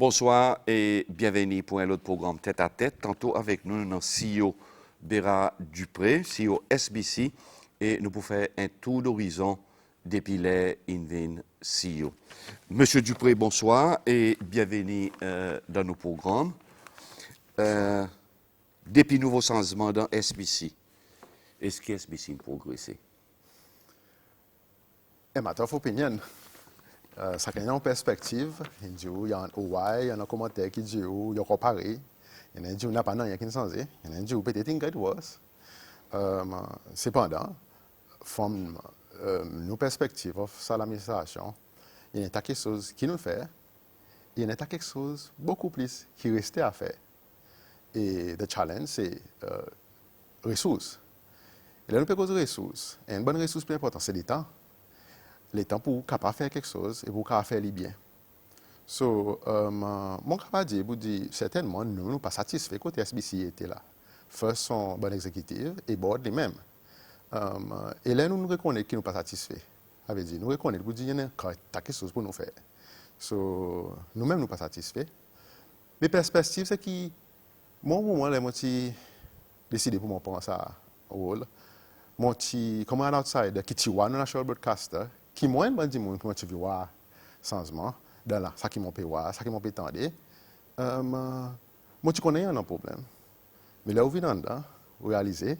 Bonsoir et bienvenue pour un autre programme tête à tête. Tantôt avec nous, notre CEO Béra Dupré, CEO SBC, et nous pouvons faire un tour d'horizon depuis les Invin CEO. Monsieur Dupré, bonsoir et bienvenue dans nos programmes. Depuis nouveau changement dans SBC, est-ce que SBC a progressé? A matter of opinion. Ça a une perspective. Il y a un OY, il y a un commentaire qui dit qu'il y a comparé. Il y a un qui n'a pas rien qui ne changé. Il y a un qui peut-être une get worse. Cependant, from nos perspectives de l'administration, il y a quelque chose qui nous fait, il y a quelque chose beaucoup plus qui reste à faire. Et le challenge, c'est ressources. Et là, nous pouvons causer ressources. Et une bonne ressource plus importante, c'est le temps. Le temps pour capable faire quelque chose et pour capable faire les bien. So, mon capable dire certainement nous ne pas satisfaits côté SBC était là. First son bon exécutif et board les mêmes. Et là nous reconnaissons qu'ils ne pas satisfaits. Avait dit nous reconnaissons pour dire qu'il y a quelque chose pour nous faire. So, nous-mêmes nous pas satisfaits. Mais perspective c'est que moi moi décidé pour mon prendre ça rôle. Mon petit comme un outsider qui est un national broadcaster qui moins bon dit monde comment tu vois changement dans là ça qui m'ont payé ça qui m'ont payé tendre moi tu connais un problème mais là où vient dedans réaliser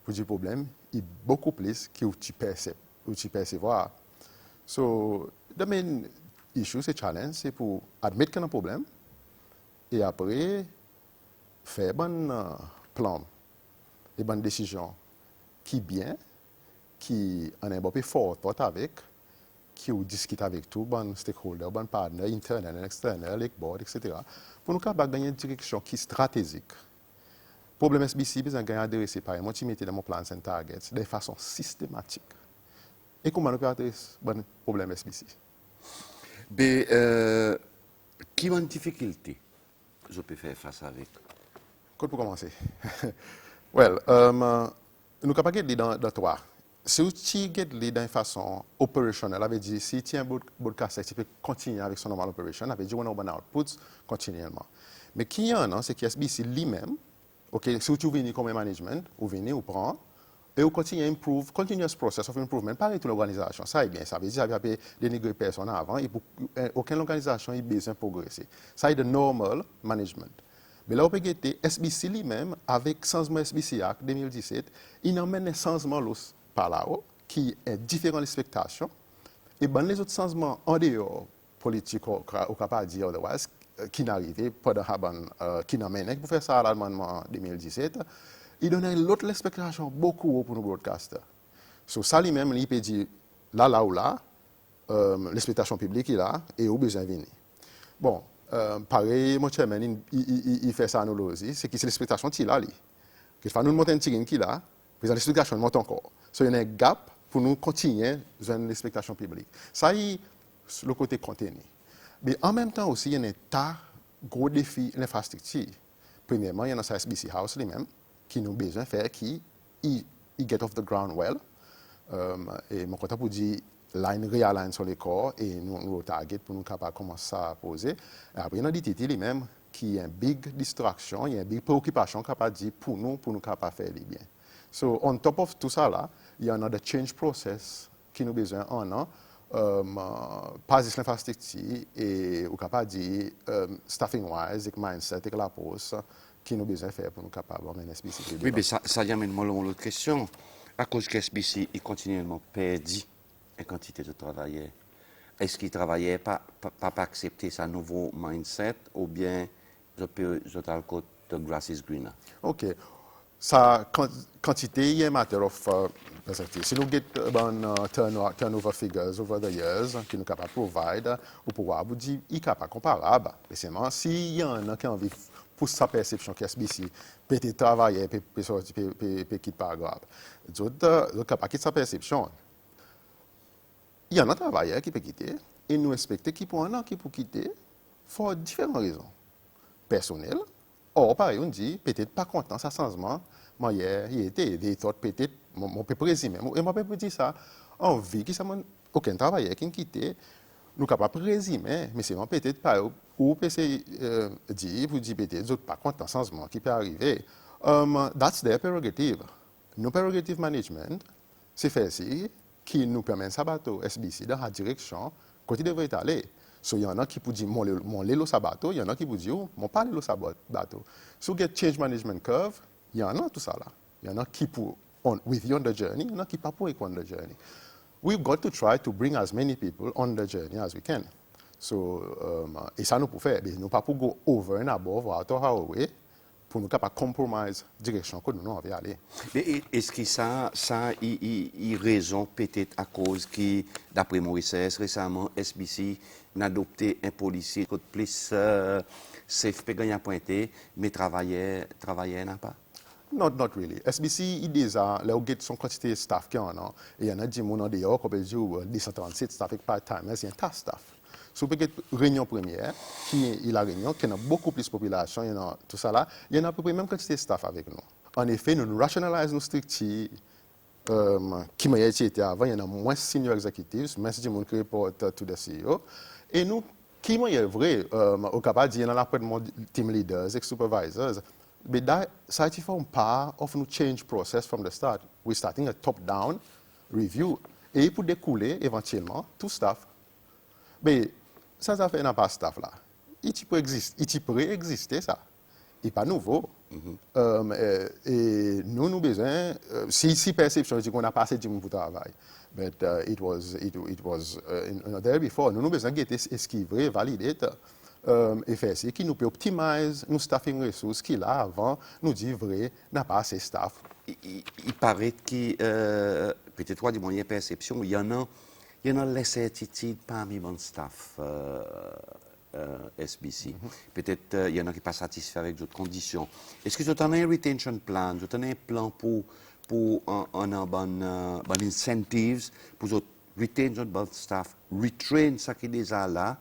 pour du problème il est beaucoup plus que tu percevoir so the main issue c'est challenge c'est pour admettre qu'il y a un problème et après faire bon plan et bonne décision qui bien qui en est un peu fort avec, qui discute avec tout, bon stakeholder, bon partenaire, internal, external, les board, etc. Pour nous capables gagner une direction qui est stratégique. Le problème SBC, besoin de adresser par moi, tu mettais dans mon plan and targets de façon systématique. Et comment nous pouvons adresser le problème SBC? Mais, qui a une difficulté que je peux faire face avec? Pour commencer. Well, nous sommes capables de dans trois. Si tu get d'une façon opérationnelle, avait dit si tu es un broadcaster, tu peux continuer avec son normal operation, avait dit on a un output continuellement. Mais qui y en a, c'est que SBC lui-même, ok, si tu viens comme management, ou venez ou prend, et vous continuez à improve, continuous process of improvement, pareil toute l'organisation, ça est bien, ça veut dire qu'il y a dénigrer personne avant, et pour aucune organisation n'a besoin de progresser. Ça est de normal management. Mais là, on peut guetter SBC lui-même, avec changement SBC Act 2017, il emmène un changement par là-haut, qui est différent des expectations, et ben les autres changements en dehors politique, ou capable de dire otherwise, qui n'arrivent pas de Haban, qui n'amènent, pour faire ça à l'amendement 2017, il donne l'autre expectation beaucoup haut pour nos broadcasters. Sur ça lui-même, il peut dire là ou là, l'expectation publique est là, et au besoin de venir. Bon, pareil, mon chairman, il fait ça à nous aussi, c'est que c'est l'expectation qui est là. Que nous monter un tigre qui est là, puis l'expectation monte encore. So, il y a un gap pour nous continuer dans l'expectation publique. Ça, c'est le côté contenu. Mais en même temps aussi, il y a un tas de gros défis l'infrastructure. Premièrement, il y a un SBC House lui-même qui nous besoin de faire, qui get off the ground well. Et mon content pour dire, line realign sur les corps et nous target pour nous capables commencer à poser. Et après, il y a un DTT lui-même qui est une big distraction, il y a une big préoccupation capable de dire pour nous capables faire les bien. So, on top of tout ça là, il y a un autre change process qui nous besoin en an, pas juste l'infrastructure et ou capable de dire staffing wise, avec mindset, avec la pause qui nous besoin faire pour nous capables de SBC. Oui, mais ça amène moi l'autre question. À cause que SBC est continuellement perdu en quantité de travailleurs. Est-ce qu'ils travaillaient pas accepter sa nouveau mindset ou bien je le côté de grass is greener? OK. Sa quantité, il y a un matter of si nous get turnover figures over the years qui nous capable provide ou pouvoir vous dire il capable comparable. Spécialement s'il y en a qui ont envie pour sa perception que SBC peut-être travailler peut sortir peut quitter pas grave. D'autres capable quitter sa perception. Il y en a travailleurs qui peut quitter et nous respecter qui pour un an qui pour quitter pour différentes raisons personnelles. Or, pareil, on dit, peut-être pas content, ça changement, moi, il était des autres, peut-être, mon peut présumer, et moi, peut dire ça, en vie, qui ça aucun travailleur qui quitte, nous sommes capables de résumer, mais c'est peut-être pas ou peut dire, pour dire peut-être, d'autres pas contre un changement qui peut arriver. That's their prerogative. Nos prerogative management, c'est faire ci qui nous permet de bateau SBC dans la direction quand il devrait aller. So, il y en a qui peuvent dire, mon lélo sabato, il y en a qui peuvent dire, mon pas lélo sabato. So, get change management curve, il y en a tout ça là. Il y en a qui peuvent, with you on the journey, il y en a qui ne peuvent pas on the journey. We've got to try to bring as many people on the journey as we can. So, et ça nous peut faire, mais nous ne pouvons pas go over and above or out of our way pour nous capables compromise direction que nous envie aller. Mais est-ce que il raison peut-être à cause que, d'après Maurice, récemment, SBC n'a adopté un policier qui plus safe gagnant pointé, mais travaillait n'a pas? Not really. SBC, il déjà, là, on get son quantité de staff qu'il y en a. Et il y en a des gens dehors, comme je dis, 237 staff avec part-time, c'est un tas de staff. Si vous avez une réunion première, qui est la réunion, qui a beaucoup plus de population, il y en a tout ça là, il y en a à peu près même quantité de staff avec nous. En effet, nous rationalisons nos structures qui m'ont été avant, il y en a moins senior executives, moins de gens qui reportent to the CEO. Et nous, qui m'ont vrai, au capable de dire, il y en a après team leaders et supervisors, but ça forme part of our change process from the start. We're starting a top-down review. Et pour découler éventuellement tout staff. Mais ça fait pas staff là. Il peut exister ça. Il n'est pas nouveau. Et nous besoin, si perception dit qu'on a pas assez de temps pour travailler. But it was there before. Nous besoin de esquiver, valider. Et faire ce qui nous peut optimiser nos staffing ressources qui là avant nous dit vrai n'a pas assez staff. Il paraît que peut-être toi du moyen perception il y en a l'incertitude parmi mon staff SBC. Peut-être il y en a qui ne sont pas satisfaits avec d'autres conditions. Est-ce que tu as un retention plan, tu as un plan pour un bon incentives pour retain notre staff, retrain ça qui est déjà là,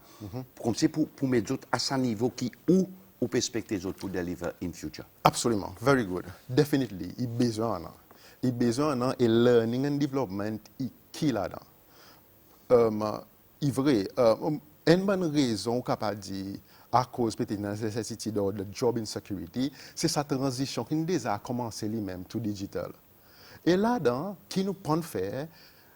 comme c'est pour mettre d'autres à ce niveau qui ou perspective les autres pour deliver in future. Absolument, very good, definitely. Il besoin et learning and development qui là-dedans. Il vrai, une bonne raison capable de dire à cause peut-être de la nécessité de job insecurity, c'est sa transition qui déjà a commencé lui-même tout digital. Et là-dedans, qui nous peut faire,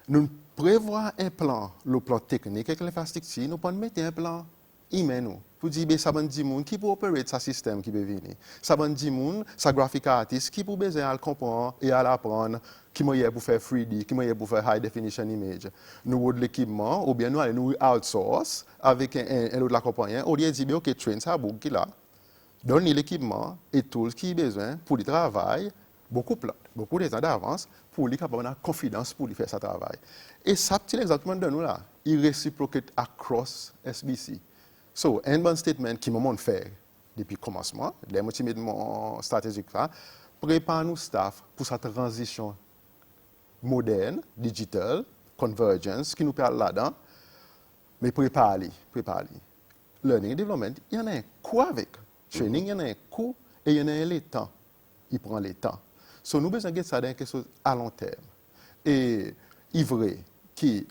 nous prévoit un plan, le plan technique avec l'infrastructure, nous pouvons mettre un plan humain nous pour dire que ça va dire monde qui peut opérer ce système qui peut venir. Ça va dire monde, ça graphic artist qui peut besoin à comprendre et à l'apprendre, qui moyen pour faire 3D, qui moyen pour faire high definition image. Nous avons de l'équipement ou bien nous allons nous outsource avec un autre accompagnant, au lieu de dire OK, train ça bout qui là. Donner l'équipement et tout ce qui est besoin pour le travail beaucoup de temps d'avance pour lui avoir la confiance pour lui faire sa travail. Et ça, c'est exactement de nous là. Il réciproque across SBC. So, un bon statement qui m'a fait depuis le commencement, les motivements stratégiques là, prépare nos staff pour cette transition moderne, digital, convergence, qui nous parle là-dedans, mais prépare-les. Learning and development, il y en a un coût avec. Training, il y en a un coût et il y en a un le temps. Il prend le temps. So, nous besoin de ça dans quelque chose à long terme. Et il est vrai que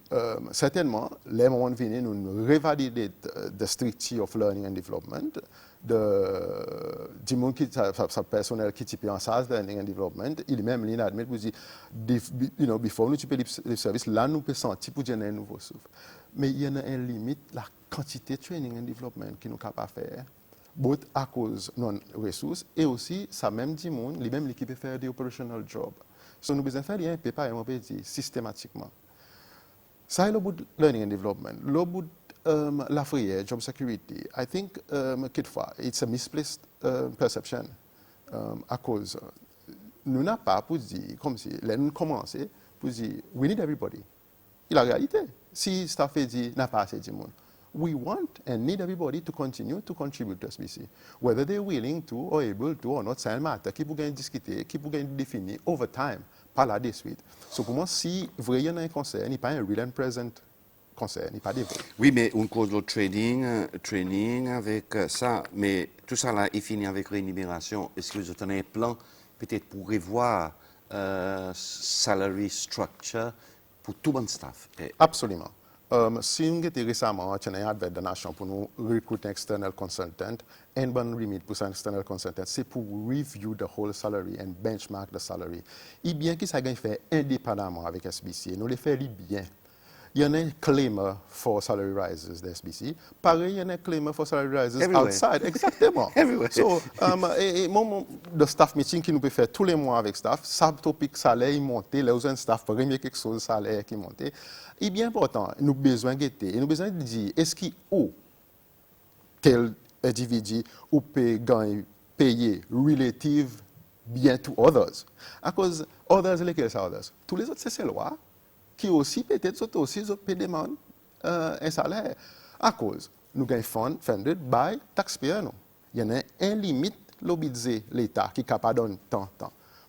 certainement, les moments venus, nous révalider the structure of learning and development, du monde qui sa personnel qui type en charge learning and development, il même l'admet pour dire, before nous type les services, là nous peut sentir pour générer un nouveau souffle. Mais il y en a une limite, la quantité de training and development qui nous capable faire. Both à cause de nos ressources et aussi, ça même dit monde, les mêmes l'équipe faire des operational jobs. So, nous besoin faire un peu pas systématiquement. Ça est le bout de learning and development. Le bout de la frayeur, job security, I think, quelquefois, it's a misplaced perception. À cause, nous n'avons pas pour dire, comme si, là, nous commençons pour dire, we need everybody. Et la réalité, si staff dit, n'a pas assez de monde. We want and need everybody to continue to contribute to SBC. Whether they're willing to or able to or not, c'est un matter qui peut discuter, qui peut définir over time, pas là de suite. So pour moi, si vraiment il y a un concern, il n'y a pas un real and present concern, il n'y a pas de vrai. Oui, mais on cause le training avec ça, mais tout ça là est fini avec rémunération. Est-ce que vous avez un plan peut-être pour revoir salary structure pour tout bon staff? Absolument. Si nous avons récemment un advert de nation pour nous recruter un external consultant, un bon limite pour un external consultant, c'est pour review the whole salary and benchmark the salary. Et bien que ça gagne fait indépendamment avec SBC, nous le faisons bien. Il y en a un claimer for salary rises de SBC. Pareil, il y en a un claimer for salary rises Everywhere. outside. Exactement. Everywhere. So, de staff meeting qui nous peut faire tous les mois avec staff, subtopic salaire, il monte, les autres staff, premier quelque chose, salaire qui monte. Et bien important, nous avons besoin de guetter. Et nous avons besoin de dire, est-ce qu'il y a tel individu ou peut gagner, payer relative bien to others? À cause, others, lesquels sont others? Tous les autres, c'est ces lois qui aussi peut-être sont aussi demandent un salaire. À cause, nous gagnons funded by taxpayer. Il y en a un limite, le budget l'État qui est capable de donner tant.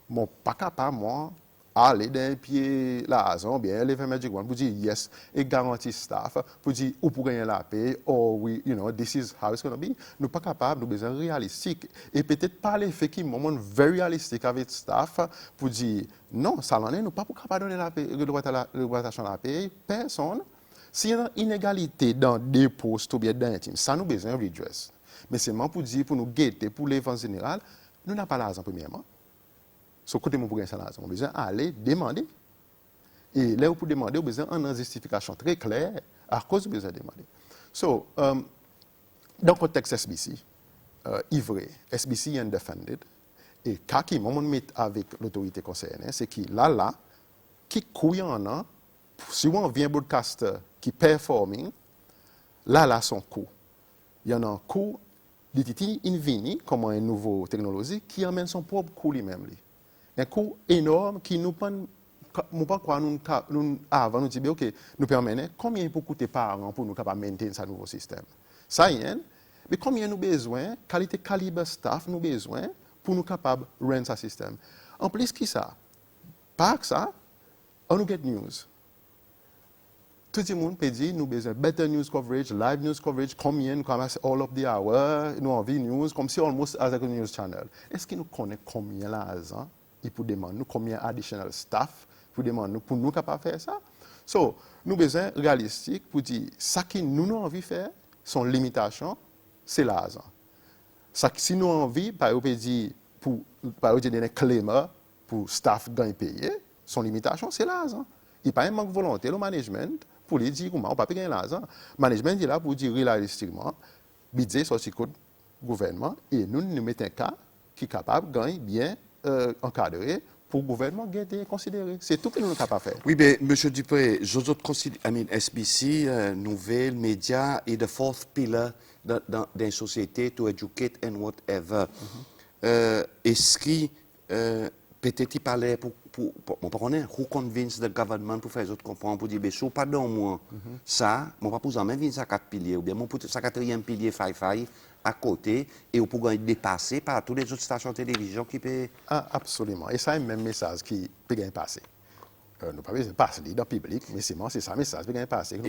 Mon pas capable, moi, aller d'un pied la raison, bien, les Magic One, pour dire yes, et garantir staff, pour dire ou pour gagner la paix, or we, this is how it's going to be. Nous pas capable, nous besoin réalistique. Et peut-être pas l'effet qui moment very réalistique avec staff, pour dire non, ça l'en est, nous pas capable de donner la paix, le droit à la paix, personne. S'il y a une inégalité dans des postes ou bien dans un team, ça nous besoin de redress. Mais c'est pour dire, pour nous guetter, pour les vents général, nous n'avons pas l'argent premièrement. So, côté mon pour gagner ça, on a besoin d'aller demander. Et là, pour demander, on a besoin d'une justification très claire à cause du besoin de demander. So, dans le contexte SBC, vrai, SBC est defended. Et quand qui moment met avec l'autorité concernée, c'est qu'il là, qui couille en a, si on vient broadcaster qui performing, là, son coût. Il y en a un coût d'ITT invini, comme une nouvelle technologie, qui amène son propre coût lui-même. Un coût énorme qui nous pas croire nous avant nous dire OK nous permet combien peut coûter par an pour nous capable maintenir ce nouveau système ça y est mais combien nous besoin qualité calibre staff nous besoin pour nous capable run ce système en plus qui ça par ça on nous get news tout le monde peut dire nous besoin better news coverage live news coverage combien nous commence all of the hour nous envie news comme si almost as a news channel est-ce que nous connaît combien l'argent et pour demander combien additional staff pour demander pour nous capables de faire ça. So, nous besoin réalistique pour dire ça qui nous avons envie de faire, son limitation, c'est l'argent. Ça si nous avons envie, par exemple, dire pour donner un claimer pour staff gagne payer, son limitation, c'est l'argent. Il n'y a pas un manque de volonté, le management, pour lui dire comment on ne peut pas gagner l'argent. Le management est là pour dire réalistiquement, budget sorti code gouvernement, et nous mettons un cas qui est capable de gagner bien encadré pour le gouvernement guetter considérer. C'est tout que nous sommes capables de faire. Oui, mais M. Dupré, j'ose considérer, SBC, nouvelles, médias, et the fourth pillar dans une société to educate and whatever. Est-ce que peut-être il parlait pour convaincre le gouvernement pour faire les autres comprendre, pour dire, ben, si pas dans moi, ça, mon pas pour en même ça quatre piliers, ou bien mon ça quatrième pilier, five, à côté et vous pouvez être dépassé par toutes les autres stations de télévision qui peuvent... Ah, absolument. Et ça, c'est le même message qui peut bien passer. Nous ne pouvons pas passer dans le public, mais c'est ça le message qui peut bien passer.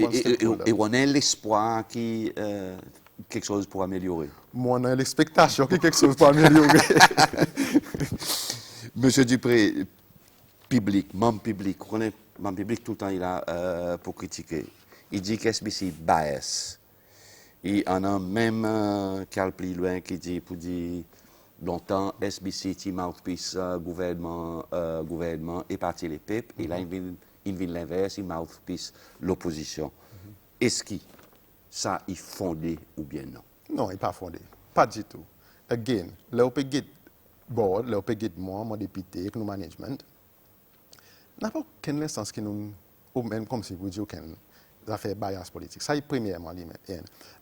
Et on a l'espoir que quelque chose pour améliorer. Moi, on a l'expectation que quelque chose pour améliorer. Monsieur Dupré, membre public tout le temps il a pour critiquer. Il dit qu'SBC bias. Et on a même Carl plus loin qui dit pour dire longtemps SBC qui mouthpiece gouvernement et parti les peuples et là il vient l'inverse il mouthpiece l'opposition. Est-ce que ça est fondé ou bien non? Non, il n'est pas fondé. Pas du tout. Again, là on peut get board, là on peut get moi, mon député, avec nos management. N'a pas aucune instance qui nous ou même comme si vous dites aucune affaires bias politique. Ça, premièrement,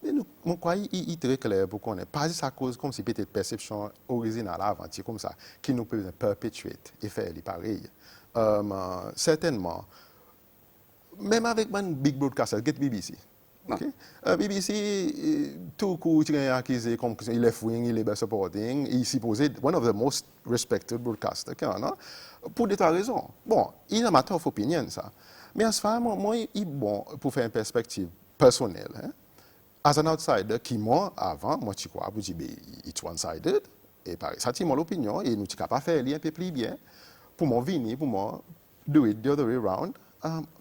mais nous, mon crois, il est très clair pour qu'on ait pas ça cause comme si peut-être perception originale avant, comme ça, qui nous peut perpétuer et faire les pareils. Certainement, même avec un big broadcaster, get BBC. Okay? BBC, tout coup, il est accusé comme il est left-wing, il est left supporting, il est supposé one of the most respected broadcasters, pour des tas de raisons. Bon, il a matter of opinion, ça. Mais à ce moment, moi, il est bon pour faire une perspective personnelle. Hein? As an outsider, qui moi, avant, moi, tu crois, je dis, it's one-sided. Et pareil, ça, c'est mon opinion, et nous, ne sommes pas faire un peu plus bien. Pour moi, venir, pour moi, do it the other way around.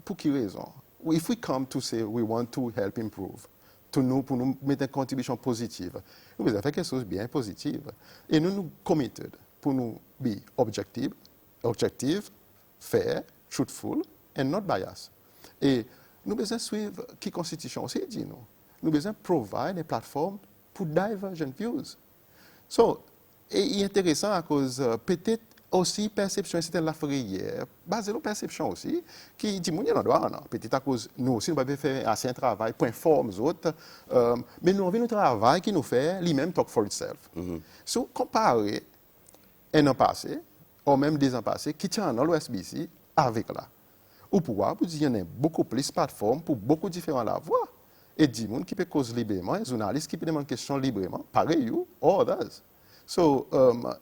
Pour quelle raison? if we come to say we want to help improve, pour nous mettre une contribution positive, nous devons faire quelque chose de bien positif. Et nous committed pour nous be objective, fair, truthful, and not biased. Et nous devons suivre qui constitution aussi dit nous. Nous devons provide des plateformes pour divergent views. So, et il est intéressant à cause peut-être aussi perception c'est la hier basée sur perception aussi qui dit mon y en doit non peut-être à cause nous aussi nous avons fait assez un travail pour informer les autres mais nous avons un travail qui nous fait lui-même talk for itself. So comparer un an passé ou même 2 ans passés qui tient dans l'OSBC avec là ou pouvoir vous dire il y en a beaucoup plus de plateformes pour beaucoup différents la voix et dit monde qui peut cause librement les journalistes qui peut demander question librement pareil you or others. So,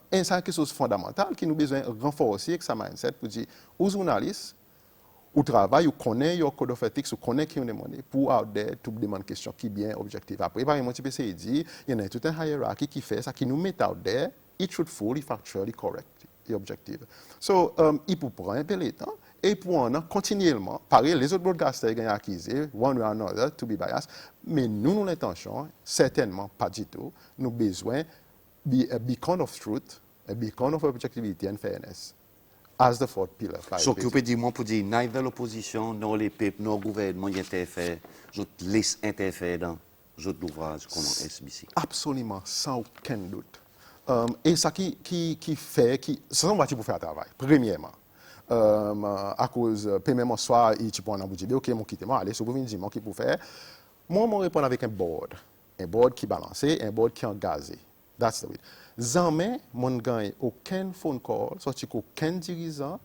c'est quelque chose de fondamental qui nous besoin renforcer avec sa mindset pour dire aux journalistes, au travail, ou connaît your code of ethics, ou connaît qui on demande pour out there tout demander question qui bien objective. Après, par exemple, tu peux essayer de dire, il y a toute une hiérarchie qui fait ça, qui nous met out there, it truthful, factually correct, et objective. So, il faut prendre un peu le temps et pour en continuellement, pareil, les autres broadcasters gagnent accusé, one way or another, to be biased, mais nous l'intention, certainement pas du tout, nous besoin be a beacon of truth, a beacon of objectivity and fairness, as the fourth pillar. So, vous pouvez dire, moi, pour dire, neither l'opposition, non les peuples, non le gouvernement, y interfèrent, je laisse interférer dans l'ouvrage comme SBC. Absolument, sans aucun doute. Et ça qui fait, c'est un moitié pour faire un travail, premièrement. À cause, premièrement, soit, tu peux en dire, ok, mon quitte, moi, allez, si vous venez dire, moi, qui pour faire, moi, je réponds avec un board qui balancé, un board qui est engagé. That's the way. Jamais, mon gagne aucun phone call, sorti aucun dirigeant,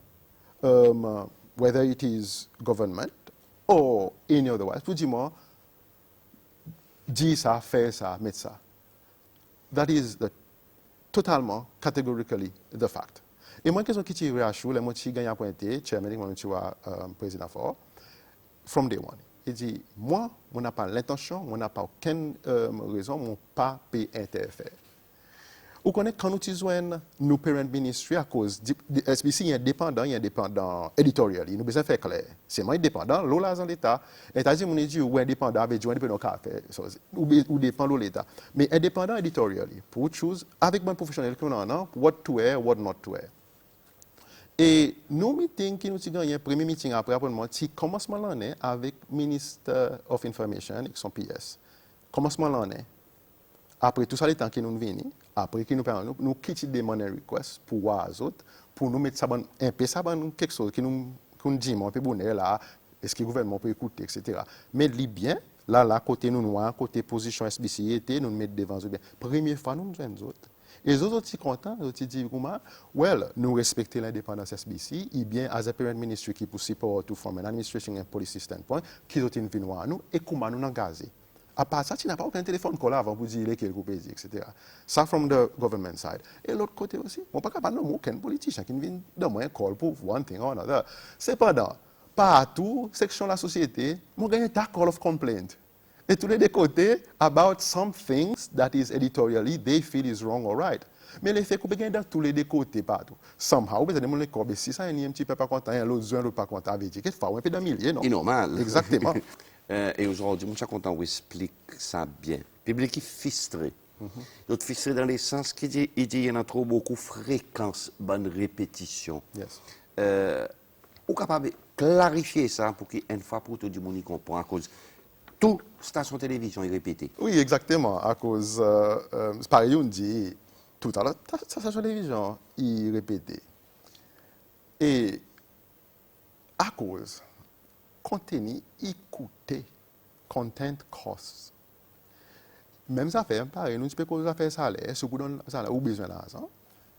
whether it is government or any otherwise, pour dire moi, dis ça, fais ça, mets ça. That is totalement, categorically, the fact. Et moi, qu'est-ce qui réassure, les mots qui gagnent à pointer, chairman, moi, tu vois, président fort, from day one. Il dit, moi, on n'a pas l'intention, on n'a pas aucune raison, on n'a pas pu interférer. Vous connaissez quand nous utilisons nos parent ministry à cause de SBC, il y a indépendant éditorial. Il nous besoin faire clair. C'est moi indépendant, l'eau dans l'État. Et t'as dit, mon dit, ou indépendant, avec du indépendant café, ou dépend de l'État. Mais indépendant éditorial, pour choose avec un professionnel qu'on a, what to wear, what not to wear. Et nos meetings qui nous avons un premier meeting après c'est commencement l'année avec Minister of Information, avec son PS. Commencement l'année. Après tout ça, les temps qui nous viennent, après qui nous permettent, nous quittons des money requests pour voir les autres, pour nous mettre ça un peu ça quelque chose qui nous dit, on peut bonner là, est-ce que le gouvernement peut écouter, etc. Mais bien, là, côté nous noirs, côté position SBC, nous mettons devant eux bien. Première fois, nous nous autres. Et les autres sont contents, ils ont dit, well, nous respectons l'indépendance SBC, et bien, as a parent ministry qui peut support to from an administration and policy standpoint, qui ont une à nous, et comment nous engager. À part ça, tu n'as pas aucun téléphone qu'on a avant pour dire qu'il faut payer, etc. Ça, from the government side. Et l'autre côté aussi, on ne peut pas nommer aucun politicien qui vient donner un call pour one thing or another. Cependant, partout, section de la société, on gagne un call of complaint. Et tous les deux côtés, about some things that is editorially, they feel is wrong or right. Mais les faits qu'on peut gagner dans tous les deux côtés, partout. Somehow, vous avez des gens qui si ça, il y a un petit peu pas content, l'autre pas content, avec dit, qu'est-ce que un peu d'un millier, non? C'est normal. Exactement. Et aujourd'hui, je suis content qu'on explique ça bien. Le public est frustré. Il est frustré dans le sens qu'il dit qu'il y en a trop beaucoup de fréquences, bonne répétition. Yes. Vous êtes capable de clarifier ça pour qu'une fois pour tout le monde comprenne à cause toute station de télévision est répétée. Oui, exactement. À cause, pareil, on dit, tout à l'heure, station de télévision est répétée. Et à cause, contenu, écouter, content costs. Même ça fait, pareil, nous ne pouvons pas faire salaire, si vous donnez salaire ou besoin d'argent.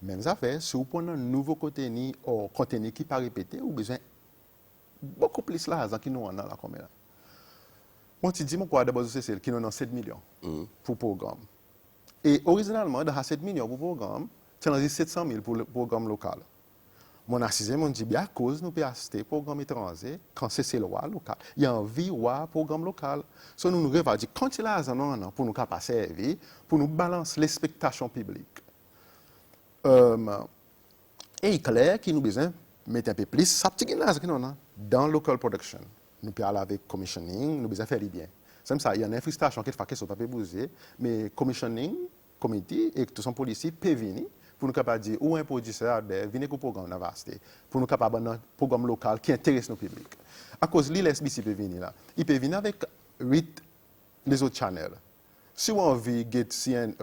Même ça fait, si vous prenez un nouveau contenu ou contenu qui n'est pas répété, vous besoin beaucoup plus d'argent qui nous en a là comme là. Moi, tu dis, mon quoi d'abord, c'est celle qui nous a 7 millions pour le programme. Et originalement, dans 7 millions pour le programme, tu as 700 000 pour le programme local. Mon assisé m'a dit, bien à cause, nous pouvons acheter le programme étranger quand c'est le loi local. Il y a envie de programme local. So, nous rêvons de quand il y a l'argent pour nous servir, pour nous balancer l'expectation publique. Et il est clair qu'il nous besoin de mettre un peu plus ça petit dans local production. nous pouvons aller avec commissioning, nous besoin faire bien. C'est ça, il y a une frustration qui fait que ça pas bouger, mais commissioning, committee et tout son policier peut venir pour nous capable dire ou un producteur venez au programme dans vaste pour nous capable un programme local qui intéresse nos publics. À cause l'ISBC peut venir là. Il peut venir avec 8 les autres channels. Si on veut get CNN,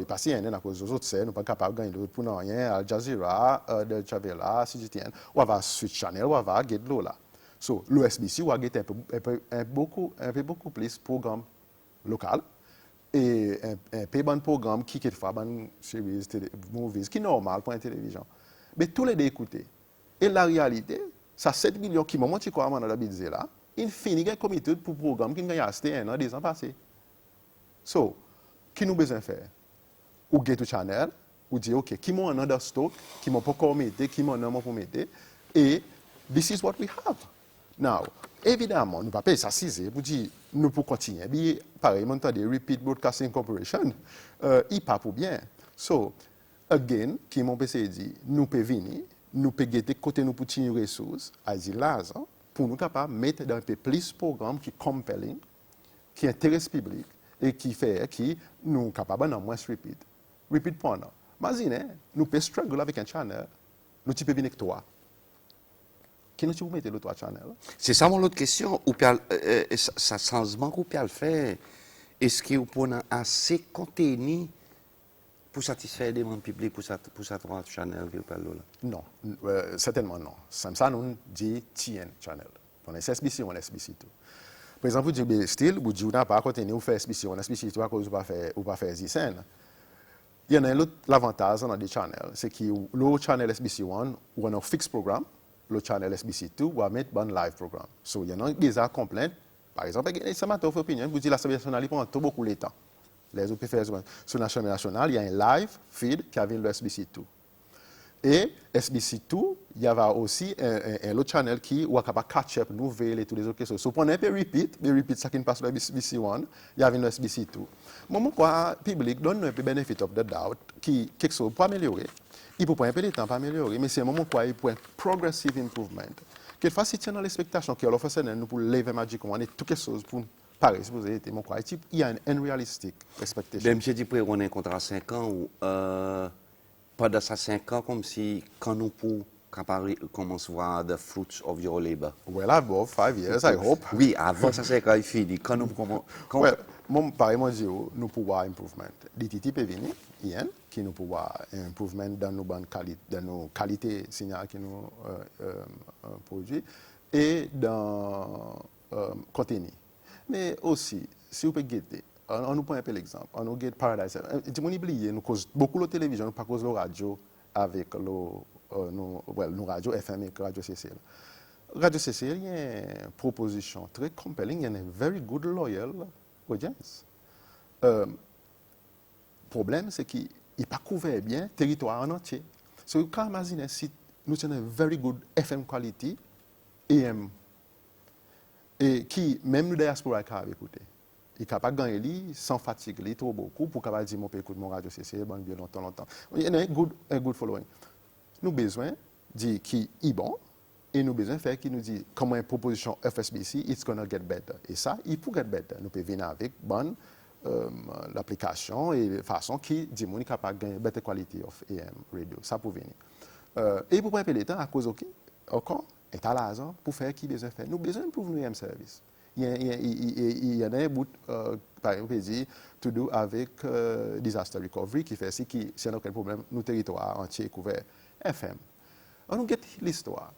pas CNN à cause des autres, nous ne sommes pas capables de gagner pour rien, Al Jazeera, Deutsche Welle, CGTN, on va switch channel, on va get là. So, l'OSBC va get un peu beaucoup plus programme local et un peu bon programme qui quelquefois bon séries, movies, qui est normal pour une télévision. Mais tous les deux écouter. Et la réalité, ça 7 millions qui moment tu crois dans la budget là, il finit un comité pour programme qui a acheté un an, 2 ans passés. So, qui nous besoin faire? Ou get to channel, ou dire OK, qui m'ont un under stock, qui m'ont pas encore mettre, qui m'ont un pour mettre, et this is what we have. Now, évidemment, nous ne pouvons pas s'assiser pour dire nous pouvons continuer. Bien, pareil, on entend des Repeat Broadcasting Corporation, il pas pour bien. So, again, qui m'ont dit, nous pouvons venir, nous pouvons guetter côté nous pour tirer les ressources, à dire là, pour nous capables de mettre dans un peu plus de programmes qui compelling, qui intéressent le public et qui fait que nous sommes capables de moins repeat. Repeat point. Imaginez, nous pouvons struggle avec un channel, nous pouvons venir avec toi. Qui nous mettre le trois channel? C'est ça mon autre question. Ça changement qu'on peut le faire. Est-ce que vous pouvez assez contenu pour satisfaire les demandes publiques pour ça trois channel que vous parlez là? Non, certainement non. Ça nous dit TN channel. On est SBC, on est SBC tout. Par exemple, vous dites style, vous dites pas contenu, vous faites SBC, on est SBC tout à cause vous pas faire ZSN. Il y en a un autre avantage dans des channels, c'est que le channel SBC1 ou un fixed programme. Le channel SBC2 va mettre un live programme. So, il y en a des complaints. Par exemple, ça m'a fait opinion, vous dites l'Assemblée nationale prend tout beaucoup de temps. Les autres préfèrent sur l'Assemblée nationale, il y a un live feed qui avait le SBC2. Et SBC2, il y avait aussi un autre channel qui est capable de catch up, nouvelles et toutes les autres choses. So, pour un peu repeat ça qui passe sur le SBC1, il y avait le SBC2. Moi, quoi, le public donne un peu benefit of the doubt, qui quelque chose pour améliorer. Il peut prendre un peu de temps pour améliorer, mais c'est un moment quoi, il peut un progressive improvement. Quelquefois, si tu es dans l'expectation que l'offre nous pour lever magic, on est tout quelque chose pour pareil, supposé être mon quoi, il y a une unrealistic expectation. Même si tu peux on a un contrat 5 ans ou pendant ces 5 ans comme si quand nous pour commence à voir the fruits of your labor. Well, above 5 years, I hope. Oui, avant ça 5 ans il finit. Quand nous comment well, pareil, moi je dis, nous pouvons avoir improvement. DTT peut venir, qui nous pouvons avoir improvement dans nos qualités signal qui nous produit et dans contenu. Mais aussi, si vous pouvez guetter, on nous prend un peu l'exemple, on nous guette Paradise. Dis-moi, oubliez, nous cause beaucoup de télévision, nous pas cause de radio avec nos radios FM et radio CCL. Radio CCL, il y a une proposition très compelling, il y a une very good loyal audience. Le problème, c'est qu'il n'est pas couvert bien le territoire en entier. So, vous pouvez imaginer si nous avons une very good FM quality, AM, et qui, même nous diaspora, qui écouter. Il est capable de gagner sans fatigue, trop beaucoup, pour capable dire, mon peut écouter mon radio CC, bien longtemps. Il y a un good following. Nous avons besoin de dire qui est bon, et nous avons besoin de faire qui nous dit comment une proposition FSBC, it's going to get better. Et ça, il peut get better. Nous pouvons venir avec bonne l'application et la façon qui dit qu'on est capable de gagner better quality of AM radio. Ça peut venir. Et pour pas perdre le temps, à cause de encore, est à l'argent pour faire qui besoin de faire. Nous avons besoin pour nous un service. Il y en a un bout, par exemple, dit, to do avec disaster recovery qui fait si il y a aucun problème, nos territoires entiers couverts. FM. On nous get l'histoire.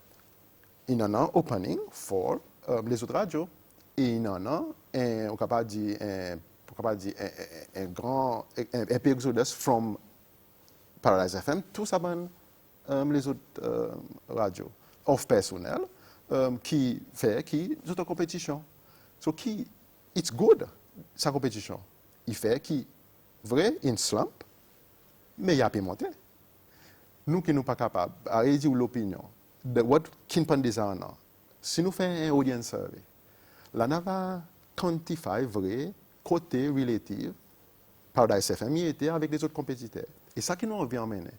Il y en a un opening pour les autres radios. Et il y en a on peut dire un grand exodus from Paradise FM, tout ça les autres radios. Off personnel qui fait autres compétitions. So it's good sa compétition. Il fait qui vrai in slump, mais il y a pas monté. Nous qui ne sommes pas capables de réduire l'opinion de what qui peut dire si nous faisons un audience survey, là nous va quantifier vrai côté relatif Paradise FM était avec les autres compétiteurs. Et ça qui nous revient emmener.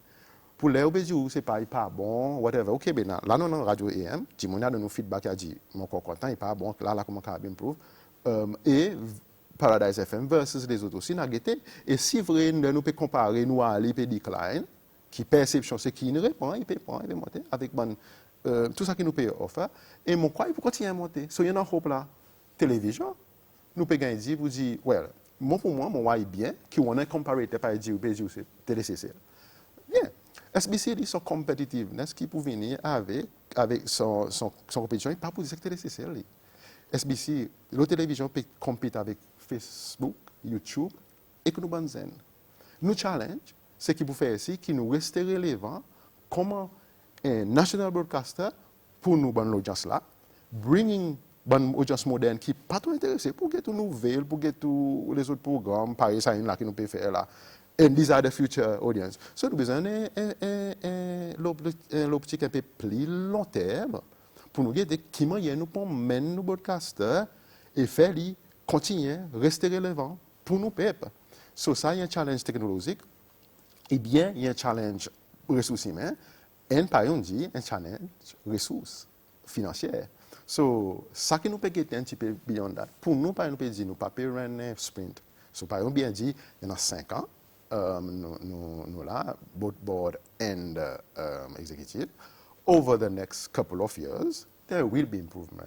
Pour les OBJ, c'est pas bon, whatever. OK, ben là, non, radio AM, si on a de nos feedback, a dit, mon corps content, il pas bon, là, comment ça bien improve. Et Paradise FM versus les autres aussi, n'a guetté. Et si vrai, nous peut comparer, nous, à l'IP Decline, qui perception, c'est qui ne répond, il peut prendre, il peut monter, avec tout ça qui nous peut offrir. Et mon quoi, il peut continuer à monter. So, il y a un hope là, télévision, nous peut gagner, vous dire, well, pour moi, mon est bien, qui on a comparé, pas dire, ou c'est téléCCL. Bien. SBC, ils sont compétitifs. N'est-ce qu'ils peuvent venir avec son compétition, pas pour dire que téléCCL. SBC, la télévision peut compétir avec Facebook, YouTube et que nous bonnes. Nous challenge, c'est qui vous fait ici, qui nous reste relevant, comment un national broadcaster, pour nous, bonne audience là, bringing bonne audience moderne qui pas trop intéressé pour que tout nouvelles, pour que tous les autres programmes, pareil, ça, là, qui nous peut faire là. And these are the future audience. So, nous avons besoin l'optique un peu plus long terme pour nous dire comment nous pouvons mener nos broadcasters et faire continuer, rester relevant pour nos peuples. So, ça, il y a un challenge technologique, et bien, il y a un challenge ressources humaines, et par exemple, un challenge ressources financières. So, ça qui nous peut être un petit peu beyond that. Pour nous, par exemple, nous ne pouvons pas un sprint. So, par exemple, bien dit, il y en a 5 ans, nous là, both board and executive, over the next couple of years, there will be improvement.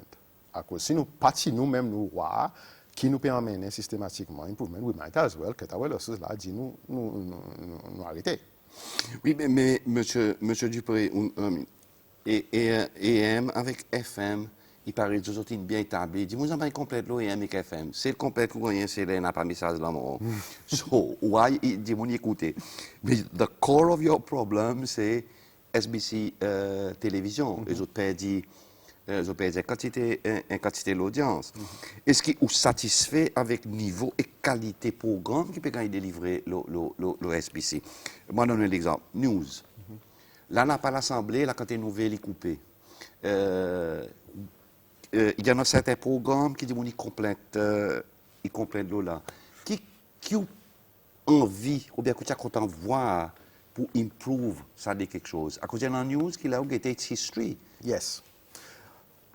À cause si nous partis nous-mêmes nous voir qui nous peut emmener systématiquement improvement, we might as well que ta ressource là dit nous arrêter. Oui, mais monsieur Dupré, AM avec FM, il paraît toujours bien établi. Dis-moi, vous avez complète l'OEM avec FM. C'est le complet que vous voyez, c'est n'a pas message là, mon. So, why, dis-moi, écoutez. Mais the core of your problem, c'est SBC télévision. Les autres perdent quantité de l'audience. Est-ce qu'ils sont satisfaits avec niveau et qualité programme qui peut délivrer le SBC? Moi, je donne un exemple. News. Là, on n'a pas l'Assemblée, la quantité nouvelle est coupée. Il y en a certains programmes qui disent qu'ils complètent l'eau là. Qui ont envie, ou bien qui sont contents de voir pour improve ça de quelque chose? À cause de la news qui a été history. Yes.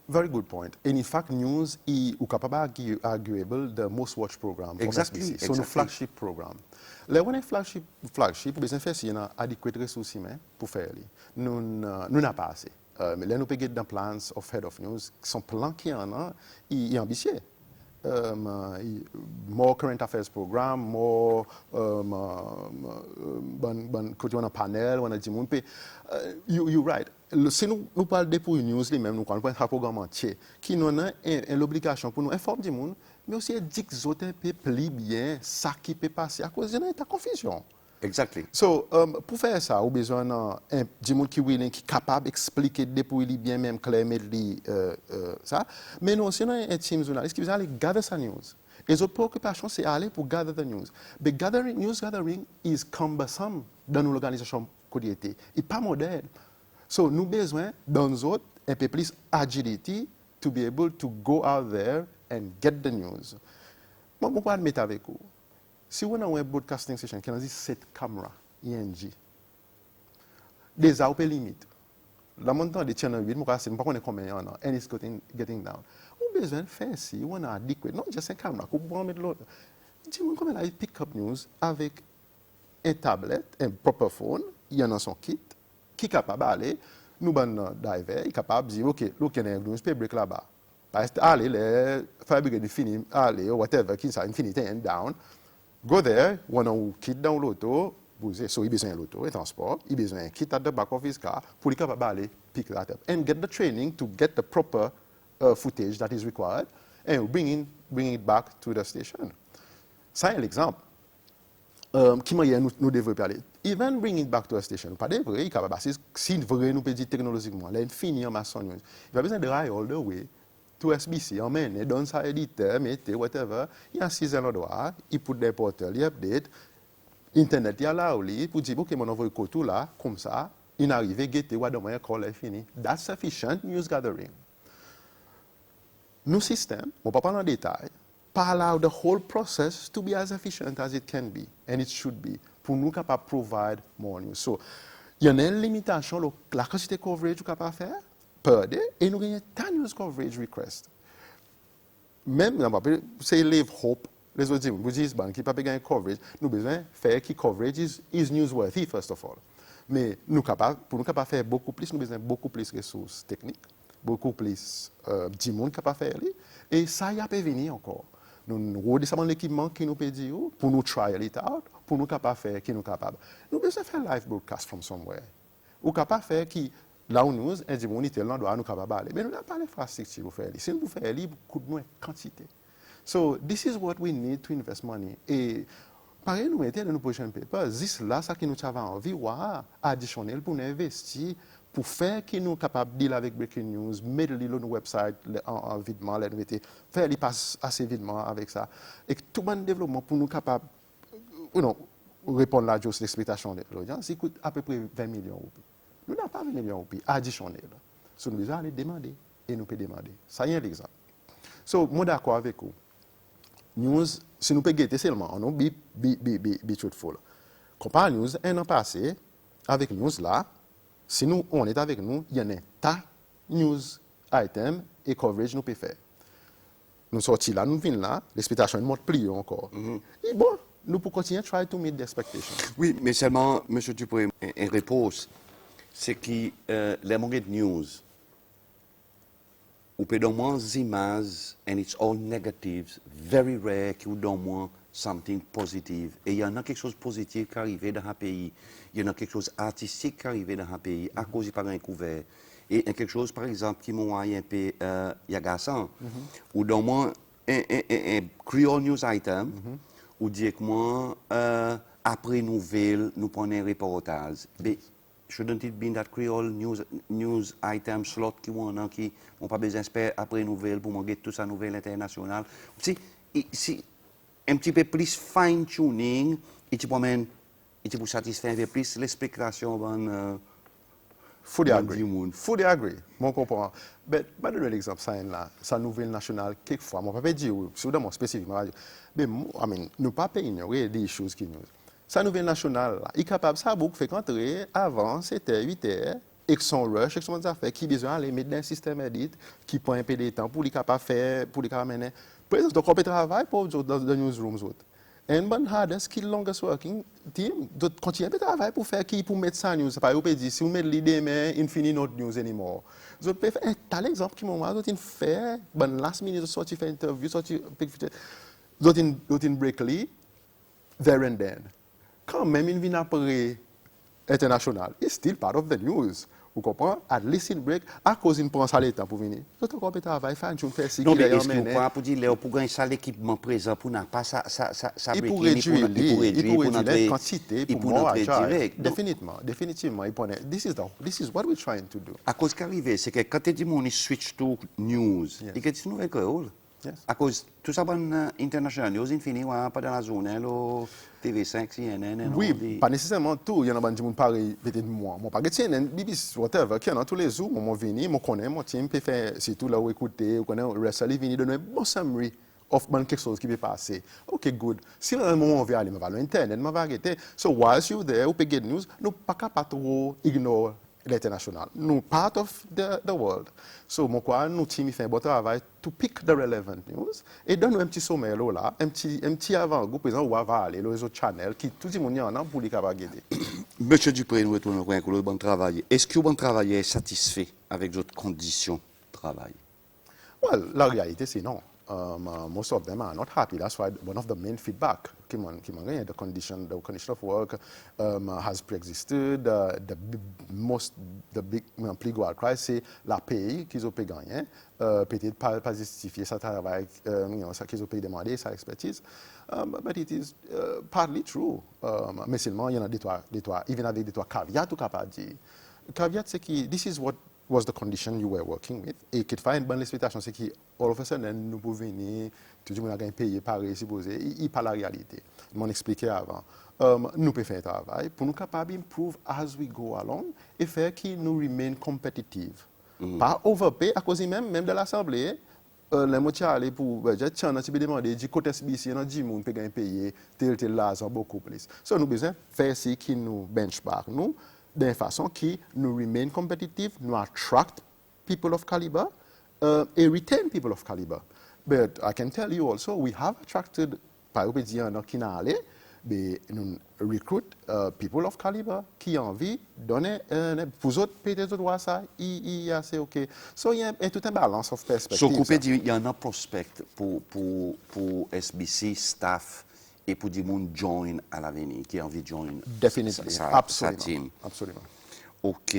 Very good point. And in fact, news is arguable the most watched program. Exactly. So, no flagship program. Là, on a flagship, pour bien faire, il y a adequate ressources humaines pour faire. Nous n'avons pas assez. Mais là, nous pouvons dans plans of head of news, son plan qui en a, il est ambitieux. More current affairs program, more côté on a panel, on a dit mon you're right. Si nous parlons de pour news les mêmes nous parlons un programme entier qui nous a l'obligation pour nous informer du monde, mais aussi dire que autres peut plus bien ça qui peut passer à cause de la confusion. Exactly. So, pour faire ça, on a besoin d'un monde qui est capable d'expliquer depuis bien même clair, ça. Mais nous aussi, on a un team journaliste qui veut aller gather sa news. Et notre préoccupation, c'est aller pour gather the news. But news gathering is cumbersome dans nos organisations quotidiennes. Il n'est pas moderne. So, nous avons besoin d'un autre, un peu plus agility to be able to go out there and get the news. Moi, je vais admettre avec vous. Si on a un broadcasting station qui a 7 caméras, ING, déjà, on peut limiter. La montant de channel 8, je ne sais pas combien il y en a, and it's getting down. On a besoin de faire si on a adequate, non juste un caméra, qu'on peut mettre l'autre. Dis-moi comment il pick up news avec un tablette, un proper phone, il y en a son kit, qui est capable d'aller, nous allons diver, il est capable de dire, OK, look, il y a un newspaper break là-bas. Parce que, allez, les fabricants fini, allez, whatever, qui ça, infinity and down. Go there, on a un kit dans l'auto, so il a besoin de l'auto, un transport, il a besoin d'un kit at the back of his car pour qu'il aller pick that up and get the training to get the proper footage that is required and bring it back to the station. Ça, c'est l'exemple. Qui m'a nous développer aller. Even bring it back to a station, pas de vrai, il capable si vrai nous peut dire technologiquement, là, infini en maçon news. Il va besoin de ride all the way to SBC, emmener dans sa éditeur, mettez, whatever, il y a 6 ans droit, il put des portals, il update, Internet, il y a là, pour dire, OK, mon envoie tout là, comme ça, il arrive, guetter, what demain, call est fini. That's sufficient news gathering. Nos systèmes, on ne va pas parler en détail, pas allow the whole process to be as efficient as it can be, and it should be, pour nous capables provide more news. So, Il y en a une limitation, la quantité de coverage qu'on peut faire per day, et nous avons 10 news coverage request. Même, c'est Live Hope, les autres disent, qui ne peut pas gagner coverage, nous avons besoin de faire que coverage is newsworthy, first of all. Mais pour nous capables faire beaucoup plus, nous avons besoin de beaucoup plus de ressources techniques, beaucoup plus de monde capable de faire. Et ça, il y a pas venir encore. Nous redescendons l'équipement qui nous peut dire, pour nous trial it out, pour nous capables de faire qui nous capables. Nous avons besoin de faire live broadcast from somewhere. Ou capable de faire qui, là où nous, on dit, on est là, nous capables d'aller. Mais nous n'avons pas l'infrastructure pour faire. Si nous faisons faire, beaucoup de moins quantité. So, this is what we need to invest money. Et, pareil, nous mettons dans nos prochains papers, c'est là ça qui nous avons envie, additionnel pour nous investir, pour faire que nous sommes capables de dealer avec breaking news, mettre nos website en videment, faire les passes assez videment avec ça. Et tout le développement pour nous capables, répondre à l'expectation de l'audience, il coûte à peu près 20 millions de roupies. Nous n'avons pas 20 millions de roupies additionnels. So, nous devons aller demander, et nous pouvons demander. Ça y est l'exemple. So, moi d'accord avec vous. News, si nous pouvons guetter seulement, on be truthful. Comparé à news, un an passé, avec news là, si nous, on est avec nous, il y en a tas news item et coverage nous peut faire. Nous sortis là, nous venons là, l'expectation est plus encore. Et bon, nous pouvons continuer à try to meet the expectation. Oui, mais seulement, M. Dupré, une réponse, c'est que les mangas de news, ou peut donner moins d'images, and it's all negatives, very rare, qui vous donne moins something positive. Et il y en a quelque chose de positif qui arrive dans un pays, il y en a quelque chose d'artistique qui arrive dans un pays, à cause du parrain couvert. Et quelque chose, par exemple, qui m'a un peu agaçant, ou dans moi, un Creole News Item, ou dire que moi, après nouvelle, nous prenons un reportage. Mais, shouldn't it be that Creole news item slot qui n'ont pas besoin d'espérer après nouvelle pour m'engager toute sa nouvelle internationale. Si un petit peu plus fine tuning, et tu peux satisfaire un peu plus l'explication. Fully agree. Moi, je comprends. Mais, je vais donner l'exemple, sa nouvelle nationale, quelquefois, je ne peux pas dire, c'est spécifiquement, mais nous ne pouvons pas ignorer des choses qui nous. Sa nouvelle nationale, il est capable de beaucoup faire entrer avant 7h, 8h, avec son rush, avec son affaire, qui besoin d'aller mettre dans un système edit, qui prend un peu de temps pour les capables faire, pour les capables mener. Par exemple, donc on peut travailler pour dans les newsrooms. Et un hardest, skill longest working team, donc continuer à travailler pour faire qui pour mettre ça news. Par exemple, si vous mettez l'idée, mais infini not news anymore. Donc, peut faire un tel exemple qui m'a dit, faire, ben last minute, sortir faire interview, sortir, d'autres break there and then. Quand même, il vient après international, it's still part of the news. Vous comprenez? At least in break, à cause d'une prend ça le temps pour venir. D'autres qu'on peut travailler, faire un fait si non, mais est-ce qu'on peut pour dire, pour gagner ça l'équipement présent, pour n'a pas ça il pour réduire la quantité, pour moi, direct. Définitivement, this is what we're trying to do. À cause qu'arrive, c'est que quand tu dis qu'on switch to news, il y a des nouvelles créoles. À cause tout ça, international news, infini, pas dans la zone, TV5, CNN. Oui, pas nécessairement tout. Il y en a des gens qui parlent peut-être moi. Moi, pas que CNN, BBC, whatever, qui en tous les jours, moi, venu, moi, connais, mon team peut faire, c'est tout là où écouter, ou connais, Russell, venu donner un bon summary of quelque chose qui peut passer. OK, good. Si à un moment on veut aller, on va l'Internet, on va arrêter. So, whilst you're there, ou peut get news, nous pas capable trop ignorer l'international. Nous part of the world. So, mon quoi, nous team fait un bon travail to pick the relevant news et donne un petit sommaire là, un petit avant-goût, par exemple, où va aller les autres channels qui tout le monde y en a pour les capables de Monsieur Dupré, nous retournons au le bon travail. Est-ce que le bon travail est satisfait avec votre conditions de travail? Well, la réalité c'est non. Most of them are not happy. That's why one of the main feedback, the condition of work has pre-existed. The big plus gros cry, c'est la paye qu'ils ont payé gagner. Peut-être pas justifier ça travail, ça qu'ils ont payé demander, sa expertise. But it is partly true. Mais seulement il y en a des toits, even avec des toits caveats ou capable dire. Caveat c'est que this is what was the condition you were working with. Et qu'il fait une bonne explication, c'est que all of a sudden, nous pouvons venir, tout le monde a payé, pareil, supposé, il pas la réalité. Je m'en expliquais avant. Nous pouvons faire un travail pour nous capables d'improve as we go along et faire que nous remain competitive. Pas overpay, à cause même de l'Assemblée, les moitiés aller pour, j'ai demandé, du côté SBC, il y a des gens qui peuvent payer tel l'argent beaucoup plus. So, nous avons besoin de faire ce qui nous benchmark, nous, d'une façon qui nous remain competitive, nous attract people of caliber, et retain people of caliber. But I can tell you also, we have attracted, par exemple, qui n'a allé, mais nous recruit people of caliber qui ont envie de donner, pour autres, peut-être droit ça, il y a c'est OK. So, il y a tout un balance of perspective. So, coupé, il y a un prospect pour SBC, staff, et pour des gens join à l'avenir, qui ont envie de join sa team. Absolument. OK.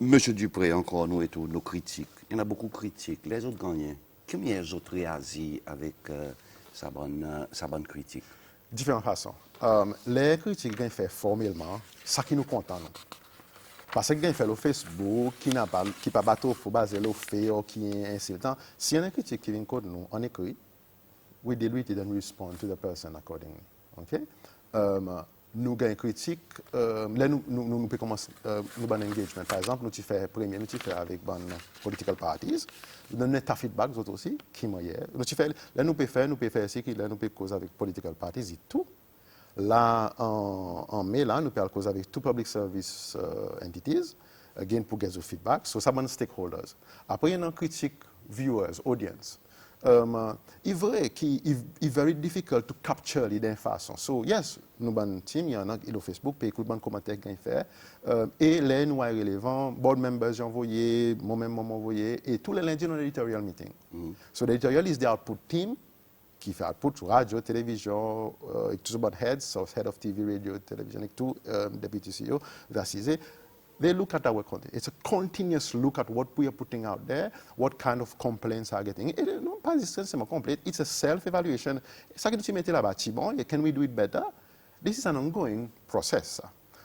Monsieur Dupré, encore nous et tout, nos critiques. Il y en a beaucoup de critiques. Les autres gagnants, comment les autres réagissent avec sa bonne critique? Différentes façons. Les critiques qu'on fait formellement, ça qui nous content. Parce que qu'on fait le Facebook, qui n'a pas bateau pour baser le fait ou qui est insultant, si y a une critique qui vient contre nous, on écrit, we deal with it and respond to the person accordingly. Okay? Nous gagnons critique, là nous pouvons commencer nous ban engagement. Par exemple, nous faisons premier, nous faisons avec ban political parties, nous donnons ta feedback autres aussi qui moyen. Là nous pouvons faire ici là nous pouvons causer avec political parties et tout. Là en mai là nous pouvons causer avec tout public service entities again pour gagner feedback. So ça ban stakeholders. Après il y a une critique viewers, audience. Il est vrai qu'il est very difficult to capture les façons. So, yes, nous avons un team, il y en a qui Facebook, puis écoute, bon commentaire qu'il fait. Et les nous relevant, board members j'ai envoyé, moi-même m'a envoyé, et tous les lundis, on a editorial meeting. So, the editorial is the output team qui fait output radio, télévision, avec tous les heads, so head of TV, radio, télévision, avec tout, deputy CEO, assisé. They look at our content. It's a continuous look at what we are putting out there, what kind of complaints are getting. It is not necessarily complete. It's a self-evaluation. Ça que tu mets là-bas, bon, can we do it better? This is an ongoing process.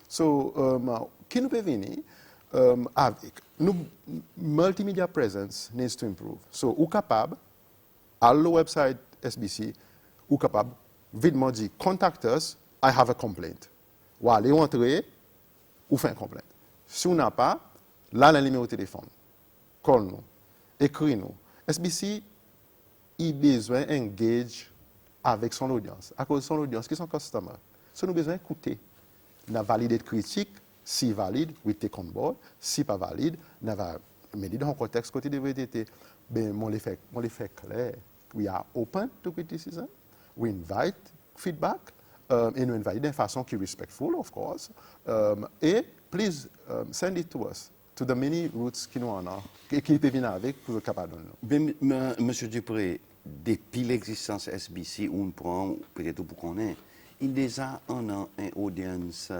So, qui nous peut venir avec nous multimedia presence needs to improve. So, ou capable, à le website SBC, ou capable, videment dit, contact us, I have a complaint. Ou aller entrer, ou faire un complaint. Si on n'a pas, là, le numéro de téléphone. Call-nous. Écris-nous. SBC, il a besoin d'engager avec son audience. À cause de son audience, qui sont customers. So, nous avons besoin d'écouter. Nous avons validé de critique. Si valide, we take on board. Si pas valide, nous avons mis dans un contexte côté de vérité. Ben, on les fait clair. We are open to criticism. We invite feedback. Et nous invite de façon qui est respectful, of course. Et please send it to us, to the many routes qui nous en ont, qui peuvent venir avec pour le capable de nous. Monsieur Dupré, depuis l'existence SBC, on prend, peut-être pour qu'on ait, il déjà on a une audience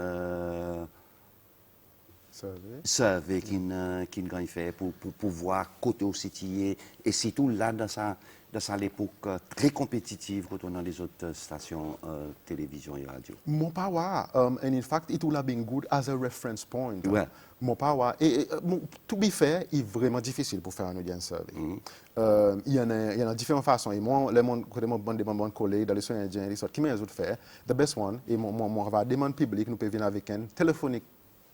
survey qui nous fait pour pouvoir côté aussi et surtout là dans sa l'époque très compétitive quand on a les autres stations télévision et radio. Mopawa, and in fact, it would have been good as a reference point. Ouais. Mopawa, et to be fair, il est vraiment difficile pour faire un audience survey. Il y en a différentes façons. Et moi, mon collègue dans les soins indiens, qui m'a autres faire, the best one, et moi, va demande publique, nous pouvons venir avec un téléphonique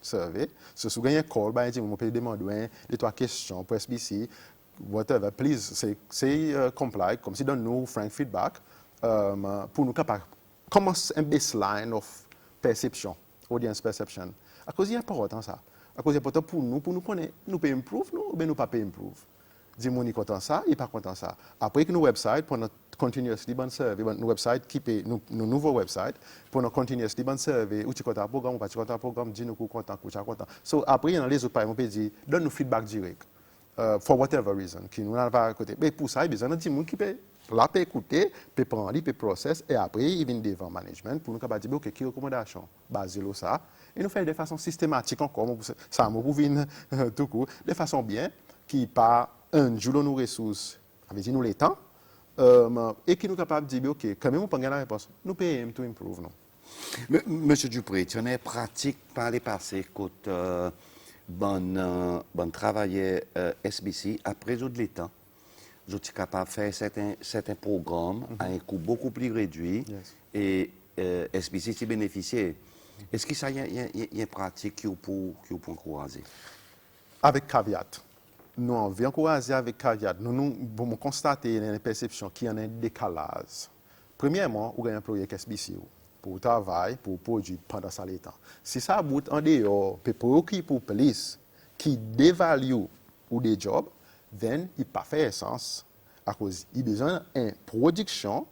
survey. Si vous avez un call, vous pouvez demander 2-3 questions pour SBC. Whatever, please say comply, comme si donne-nous frank feedback pour nous capables. Comment un baseline of perception, audience perception. À cause il est important ça. À cause il est important pour nous connaître, nous pouvons improve nous ou bien nous pas improve. Dis-moi ni content ça, il pas content ça. Après que nos website pour notre continuously ban survey, nos website qui paye nos nouveaux website pour notre continuously ban survey ou tu content programme ou pas tu content programme, dis nous content ou tu content. So après il y a les autres par exemple dire donne nous feedback direct. For whatever reason, qui nous n'a pas à côté. Mais pour ça, il y a besoin de gens qui peut écouter, peut prendre, peut process, et après, il vient devant le management pour nous dire, OK, quelle recommandation basée sur ça, et nous faire de façon systématique encore, ça nous vient tout court, de façon bien, qui pas un jour nos ressources, avec nous les temps, et qui nous capable de dire, OK, quand même, on peut gagner la réponse, nous payons to improve, non? Monsieur Dupré, tu en es pratique par les passés côté bon travailler SBC après résoudre les temps. Je suis capable de faire certains programmes à un coût beaucoup plus réduit et SBC s'y bénéficier. Est-ce que ça y a une pratique qui peut encourager? Avec caveat. Nous avons encouragé avec caveat. Nous constatons une perception qu'il y a un décalage. Premièrement, vous avez un projet SBC. pour travail, pour produire pendant ça les temps. Si ça bout en dehors, pour occuper pour police qui dévalue ou des jobs, then il pas fait sens à cause il besoin une production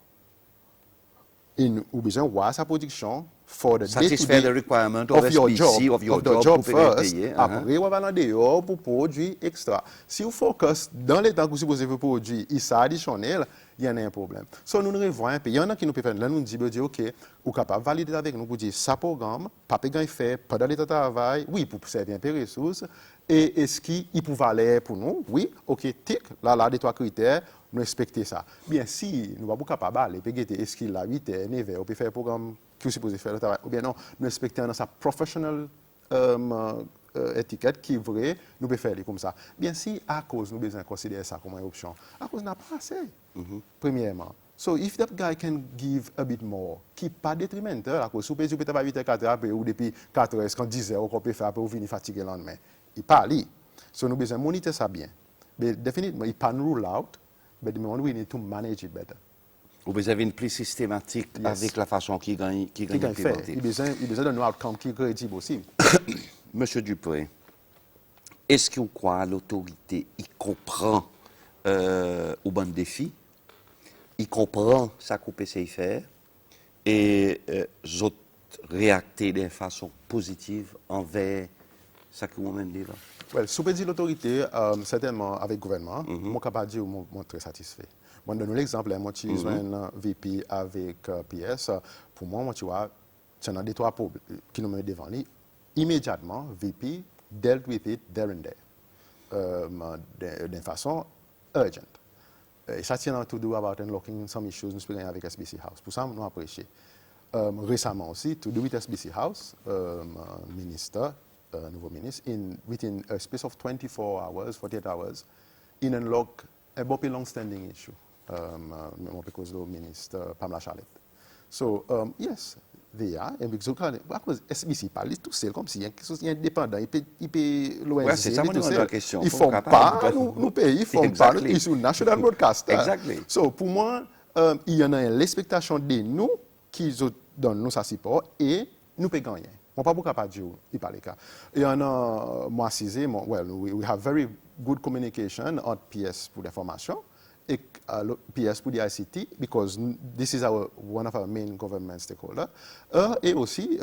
ou besoin voir sa production for the Satisfy the requirement of your SBC, job, of your the job, job pour payer, first. payer, Après, on va aller dehors pour produire extra. Si vous focus dans les temps que vous supposez produire, il s'est additionnel, il y en a un problème. So, nous revoyons un peu. Il y en a qui nous peuvent là, nous disent, OK, vous êtes capable de valider avec nous pour dire, ça programme, pas de fait, pas dans l'état de travail, oui, pour servir un peu de ressources, et est-ce qu'il peut valer pour nous? Oui, OK, tic, là, des trois critères, nous respectons ça. Bien, si nous ne sommes pas capables de payer, est-ce qu'il a 8 heures, 9 heures, on peut faire un programme qui est supposé faire le travail, ou bien non, nous respectons dans sa professional étiquette qui est vrai, nous pouvons faire comme ça. Bien, si à cause nous besoin considérer ça comme une option, à cause n'a pas assez, premièrement. So, if that guy can give a bit more, qui n'est pas détrimental, à cause, si vous pouvez travailler 8 heures, 4 heures après, ou depuis 4 heures, quand 10 heures, qu'on peut faire après, vous venez fatigué le lendemain. Il parle. So, nous besoin monitorer ça bien. Mais définitivement, il pas rule out, but we need to manage it better. Vous avez une plus systématique avec la façon qui gagne fait. Il besoin de nous outcome qui est crédible aussi. Monsieur Dupré, est-ce que vous croyez que l'autorité comprend au bon défi, il comprend ça qu'on peut faire et vous réactez de façon positive envers ça que vous-même dit là? Well, si vous dire l'autorité, certainement avec le gouvernement, je suis capable de dire que je suis très satisfait. Je donne l'exemple, moi, je suis un VP avec PS. Pour moi, tu vois, c'est un des trois problèmes qui nous met devant lui. Immédiatement, VP dealt with it there and there, d'une façon urgente. Et ça tient à tout do about unlocking some issues nous speaking avec SBC House. Pour ça, nous apprécions. Récemment aussi, to do with SBC House, ministre, nouveau ministre, within a space of 24 hours, 48 hours, in unlock a very long-standing issue. Because the minister Pamela Charlotte. So yes, they are. And because SBC parle tout seul comme si il y a quelque chose indépendant. Il peut l'ONG. C'est ça la question. Ils font pas nous pays, ils font pas ils sont national broadcaster. Exactly. So pour moi, il y en a l'expectation de nous qui donnent nous ça support et nous peut gagner. On pas beaucoup capable de dire il parle cas. Il y en a moi cisé, we have very good communication on PS pour l'information. PS pour the ICT, because this is one of our main government stakeholders. Et aussi,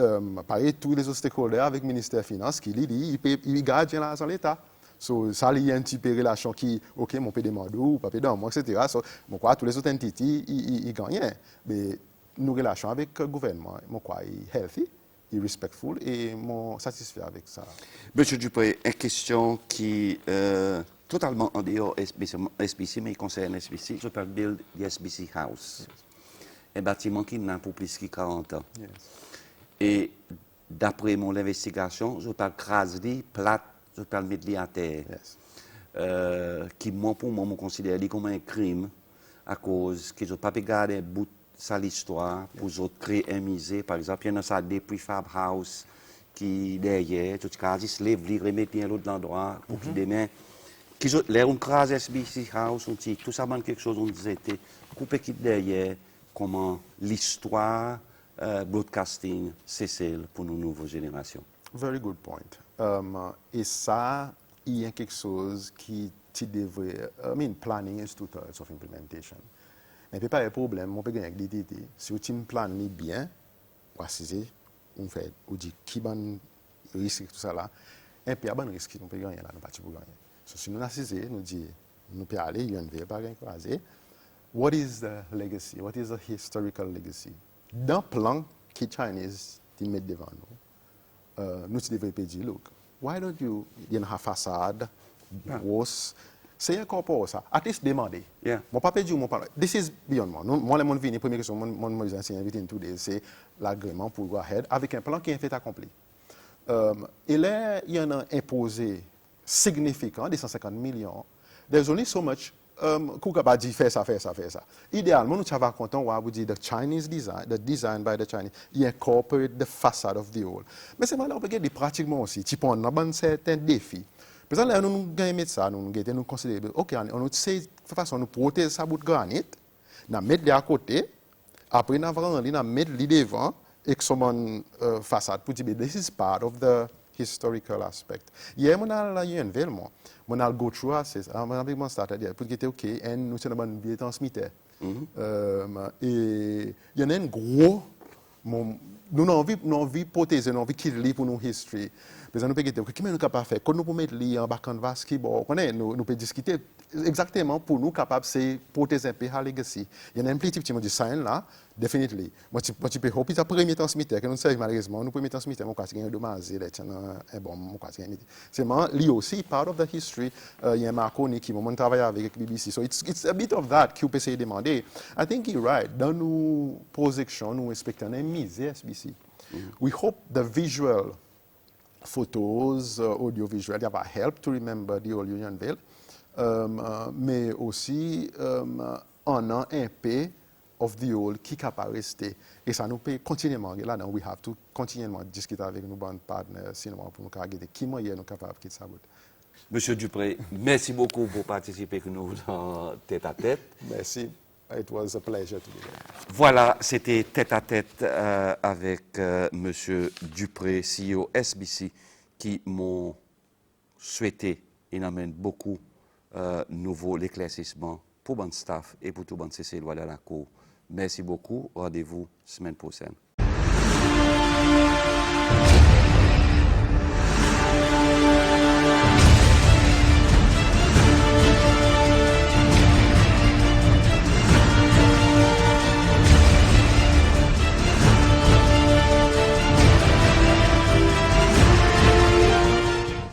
pareil, tous les autres stakeholders avec le ministère des Finances qui dit, il garde l'argent de l'État. So, ça, il y a un petit peu de relation qui, OK, mon peut demander ou pas dans moi, etc. So, moi, quoi, tous les autres entités, ils gagnent. Mais nos relations avec le gouvernement, moi, quoi, ils healthy, ils respectful et moi, satisfait avec ça. Monsieur Dupré, une question qui totalement en dehors SBC, mais il concerne SBC. Je parle de SBC House. Un bâtiment qui n'a pour plus de 40 ans. Yes. Et d'après mon investigation, je parle crasé, plate, je parle mettre à terre. Yes. Qui, moi, pour moi, me considère comme un crime à cause que je ne peux pas garder un bout de ça l'histoire pour créer un musée. Par exemple, il y a ça des prefab house qui derrière, tout cas, ils se lèvent, ils remettent à l'autre endroit pour qu'ils demain. L'air on crase SBC House, tout ça manque quelque chose, on disait, couper qui derrière, comment l'histoire broadcasting, c'est celle pour nos nouvelles générations. Very good point. Et ça, il y a quelque chose qui devrait, planning is 2/3 of implementation. Mais pas de problème, on peut gagner avec l'idée. Si tu planes bien, on fait, on dit qui ban risque tout ça là, et puis à ban risque, on peut gagner là, nous pas pour gagner. So, si nous assisons, nous disons, nous pouvons aller, il y a une vie, pas gagner. What is the legacy? What is the historical legacy? Dans le plan que les Chinese mettent devant nous, nous devons dire, look, why don't you, il y a une façade, grosse, c'est un corps ça. At least demander. Yeah. Mon papa dit, this is beyond moi. Moi, les gens viennent, première question, mon enseignant within 2 days, c'est l'agrément pour go ahead avec un plan qui est fait accompli. Et là, il y en a imposé significant, des 150 millions. There's only so much qu'on peut dire faire ça. Idéalement, nous sommes contents de vous dire the Chinese design, the design by the Chinese, il incorporate the facade of the old. Mais c'est malheureux parce que pratiquement aussi, tu prends un certain défi. Par exemple, nous gagnons ça, nous considérons, OK, on sait de façon nous protéger ça bout de granit, nous mettre à côté, après nous mettre devant, exomon façade pour dire, this is part of the historical aspect. Hier, on a la UNVL, moi. On a go through access. On a started hier pour dire, OK, et nous sommes en bien transmettre. Et il y en a un gros, nous avons envie de protéger, nous avons envie de qu'il pour nos history. Parce que nous pouvons dire, qu'est-ce que nous sommes capables de faire? Quand nous pouvons mettre en bas canvas, nous pouvons discuter exactement pour nous capables de protéger un peu la legacy. Il y en a un petit petit de sign là, definitely. Moi, tu peux hoper ta première transmetteur, que nous savons malheureusement, nous pouvons transmettre, moi, quand il y a un dommage, c'est bon, moi, quand il y a c'est lui aussi, part of the history, il y a un Marconi qui m'a travaillé avec BBC. So it's a bit of that qu'il peut essayer de demander. I think you're right. Dans nos projections, nous respectons un mise SBC. We hope the visual photos, audiovisual, that will help to remember the old Unionville. Mais aussi, on a un peu of the old qui est capable de rester. Et ça nous peut continuellement, là, we have to continuellement discuter avec nos bons partenaires, sinon pour nous regarder qui moyen nous capable de quitter ça. Monsieur Dupré, merci beaucoup pour participer avec nous dans Tête à Tête. Merci. It was a pleasure to be there. Voilà, c'était Tête à Tête avec Monsieur Dupré, CEO SBC, qui m'ont souhaité, il amène beaucoup nouveau l'éclaircissement pour bon staff et pour tout bon CC loi de la cour. Merci beaucoup. Rendez-vous semaine prochaine.